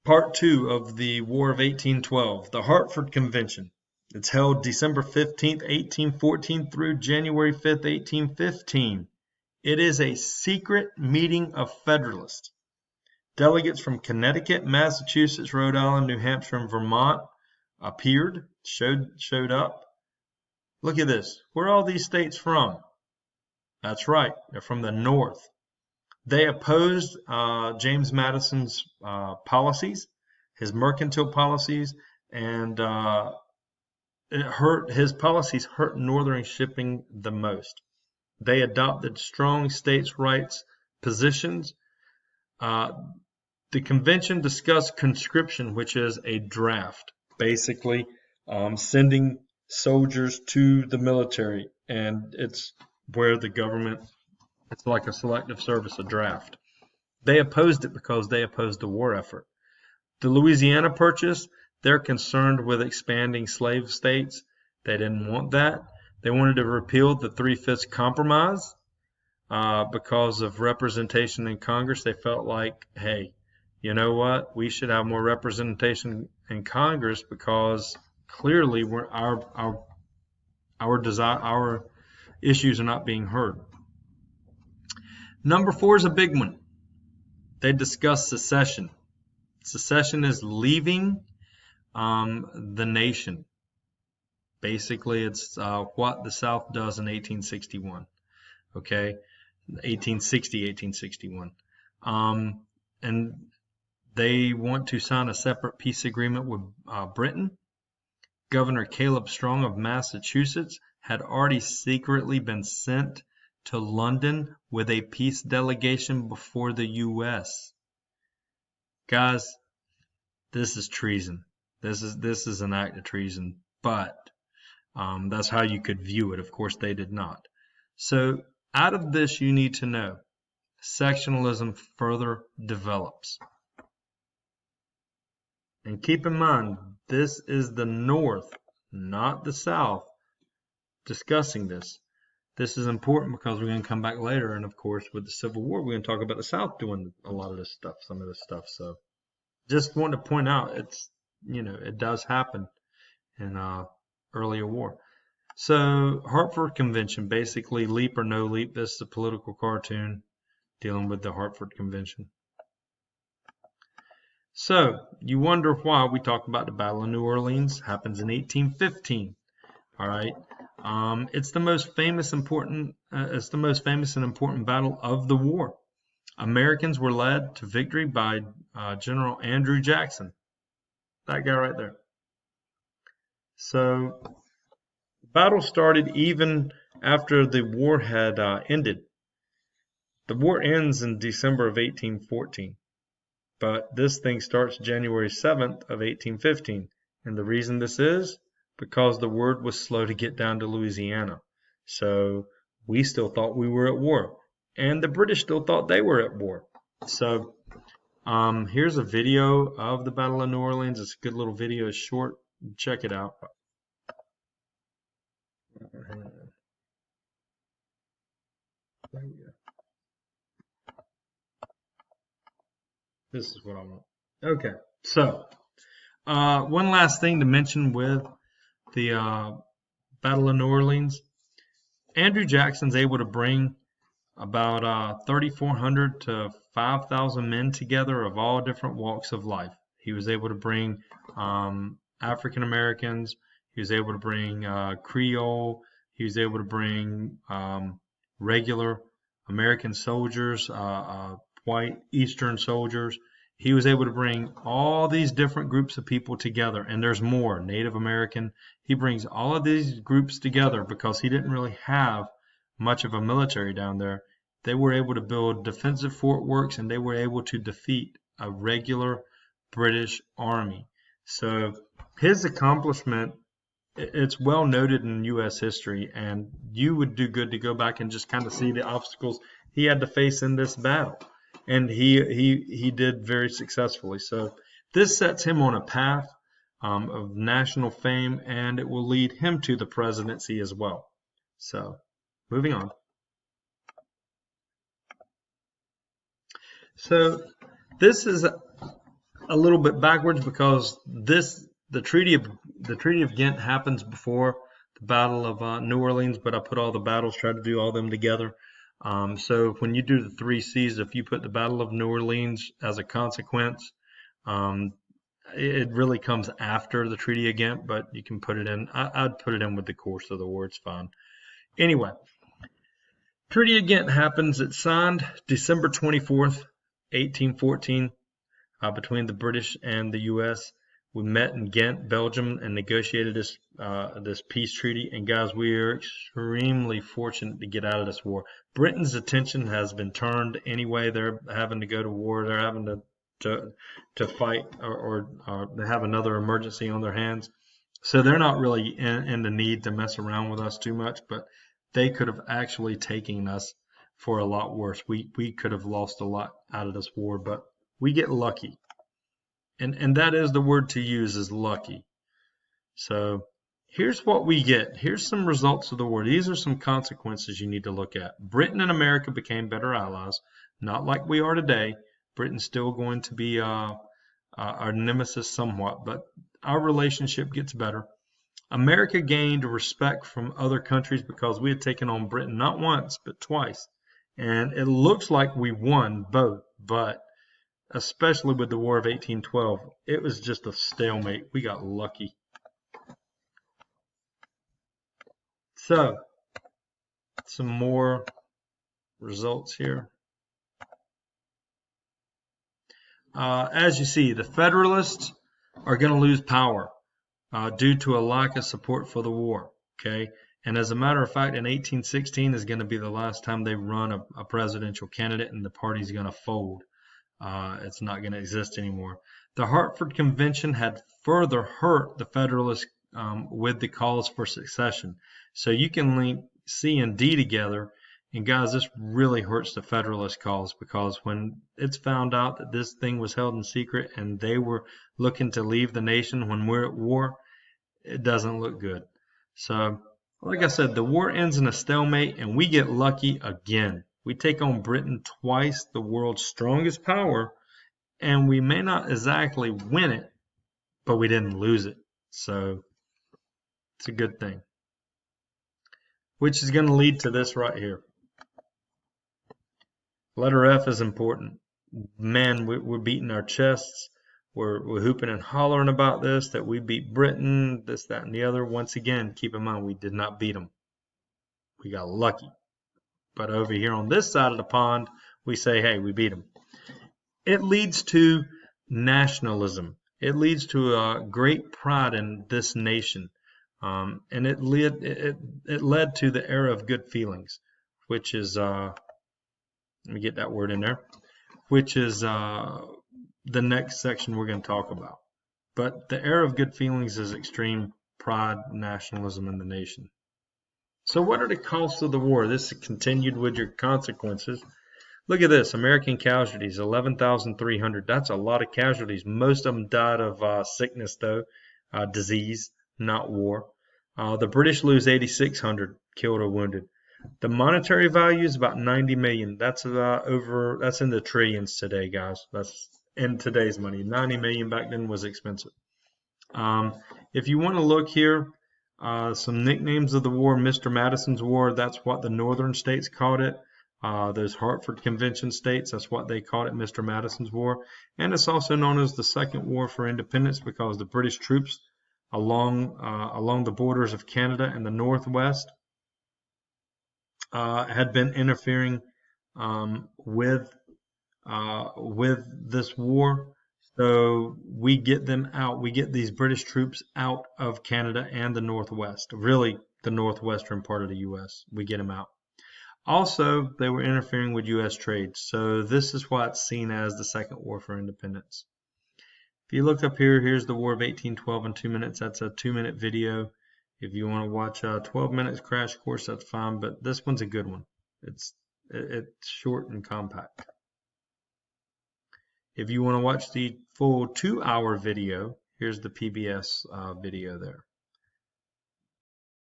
Part 2 of the War of 1812, the Hartford Convention. It's held December 15th, 1814 through January 5th, 1815. It is a secret meeting of Federalists. Delegates from Connecticut, Massachusetts, Rhode Island, New Hampshire, and Vermont showed up. Look at this. Where are all these states from? That's right. They're from the North. They opposed James Madison's policies, his mercantile policies, and his policies hurt northern shipping the most. They adopted strong states' rights positions. The convention discussed conscription, which is a draft, basically sending soldiers to the military, and it's where the government, it's like a selective service, a draft. They opposed it because they opposed the war effort. The Louisiana Purchase, they're concerned with expanding slave states. They didn't want that. They wanted to repeal the 3/5 Compromise because of representation in Congress. They felt like, hey, you know what? We should have more representation in Congress because clearly our issues are not being heard. Number 4 is a big one. They discuss secession. Secession is leaving the nation. Basically, it's what the South does in 1861. Okay, 1861. And they want to sign a separate peace agreement with Britain. Governor Caleb Strong of Massachusetts had already secretly been sent to London with a peace delegation before the U.S. Guys, this is treason. This is an act of treason, but that's how you could view it. Of course, they did not. So out of this, you need to know sectionalism further develops. And keep in mind, this is the North, not the South, discussing this. This is important because we're going to come back later, and of course, with the Civil War, we're going to talk about the South doing a lot of this stuff, some of this stuff. So, just want to point out, it does happen in earlier war. So, Hartford Convention, basically, leap or no leap. This is a political cartoon dealing with the Hartford Convention. So, you wonder why we talk about the Battle of New Orleans. Happens in 1815. All right. It's the most famous and important battle of the war. Americans were led to victory by General Andrew Jackson. That guy right there. So, the battle started even after the war had ended. The war ends in December of 1814. But this thing starts January 7th of 1815. And the reason this is because the word was slow to get down to Louisiana. So we still thought we were at war. And the British still thought they were at war. So here's a video of the Battle of New Orleans. It's a good little video. It's short. Check it out. There we go. This is what I want. Okay, so one last thing to mention with the Battle of New Orleans. Andrew Jackson's able to bring about 3,400 to 5,000 men together of all different walks of life. He was able to bring African Americans. He was able to bring Creole. He was able to bring regular American soldiers, white Eastern soldiers. He was able to bring all these different groups of people together, and there's more, Native American. He brings all of these groups together because he didn't really have much of a military down there. They were able to build defensive fort works, and they were able to defeat a regular British army. So his accomplishment, it's well noted in U.S. history, and you would do good to go back and just kind of see the obstacles he had to face in this battle. And he did very successfully. So this sets him on a path of national fame, and it will lead him to the presidency as well. So moving on. So this is a little bit backwards because the Treaty of Ghent happens before the Battle of New Orleans, but I put all the battles, try to do all them together. So when you do the three C's, if you put the Battle of New Orleans as a consequence, um, it really comes after the Treaty of Ghent, but you can put it in. I'd put it in with the course of the war. It's fine. Anyway, Treaty of Ghent happens. It's signed December 24th, 1814. Between the British and the U.S. We met in Ghent, Belgium, and negotiated this peace treaty. And guys, we are extremely fortunate to get out of this war. Britain's attention has been turned anyway. They're having to go to war. They're having to fight or they have another emergency on their hands. So they're not really in the need to mess around with us too much. But they could have actually taken us for a lot worse. We could have lost a lot out of this war, but we get lucky. And that is the word to use, is lucky. So here's what we get. Here's some results of the war. These are some consequences you need to look at. Britain and America became better allies, not like we are today. Britain's still going to be our nemesis somewhat, but our relationship gets better. America gained respect from other countries because we had taken on Britain not once, but twice. And it looks like we won both, but especially with the War of 1812, it was just a stalemate. We got lucky. So, some more results here. As you see, the Federalists are going to lose power due to a lack of support for the war. Okay, and as a matter of fact, in 1816 is going to be the last time they run a presidential candidate, and the party's going to fold. It's not going to exist anymore. The Hartford Convention had further hurt the Federalists with the calls for secession. So you can link C and D together. And guys, this really hurts the Federalist cause, because when it's found out that this thing was held in secret and they were looking to leave the nation when we're at war, it doesn't look good. So, like I said, the war ends in a stalemate and we get lucky again. We take on Britain twice, the world's strongest power, and we may not exactly win it, but we didn't lose it. So it's a good thing. Which is going to lead to this right here. Letter F is important. Man, we're beating our chests. We're hooping and hollering about this, that we beat Britain, this, that, and the other. Once again, keep in mind, we did not beat them. We got lucky. But over here on this side of the pond, we say, hey, we beat them. It leads to nationalism. It leads to a great pride in this nation. And it led to the era of good feelings, which is, let me get that word in there, which is the next section we're going to talk about. But the era of good feelings is extreme pride, nationalism in the nation. So what are the costs of the war? This is continued with your consequences. Look at this. American casualties, 11,300. That's a lot of casualties. Most of them died of sickness, though, disease, not war. The British lose 8,600 killed or wounded. The monetary value is about 90 million. That's that's in the trillions today, guys. That's in today's money. 90 million back then was expensive. If you want to look here, some nicknames of the war: Mr. Madison's War, that's what the northern states called it. Those Hartford Convention states, that's what they called it, Mr. Madison's War. And it's also known as the Second War for Independence, because the British troops along the borders of Canada and the Northwest had been interfering with this war. So we get them out. We get these British troops out of Canada and the Northwest, really the northwestern part of the U.S. We get them out. Also, they were interfering with U.S. trade. So this is why it's seen as the Second War for Independence. If you look up here, here's the War of 1812 in 2 minutes. That's a 2-minute video. If you want to watch a 12 minutes crash course, that's fine. But this one's a good one. It's short and compact. If you want to watch the full 2-hour video, here's the PBS video there.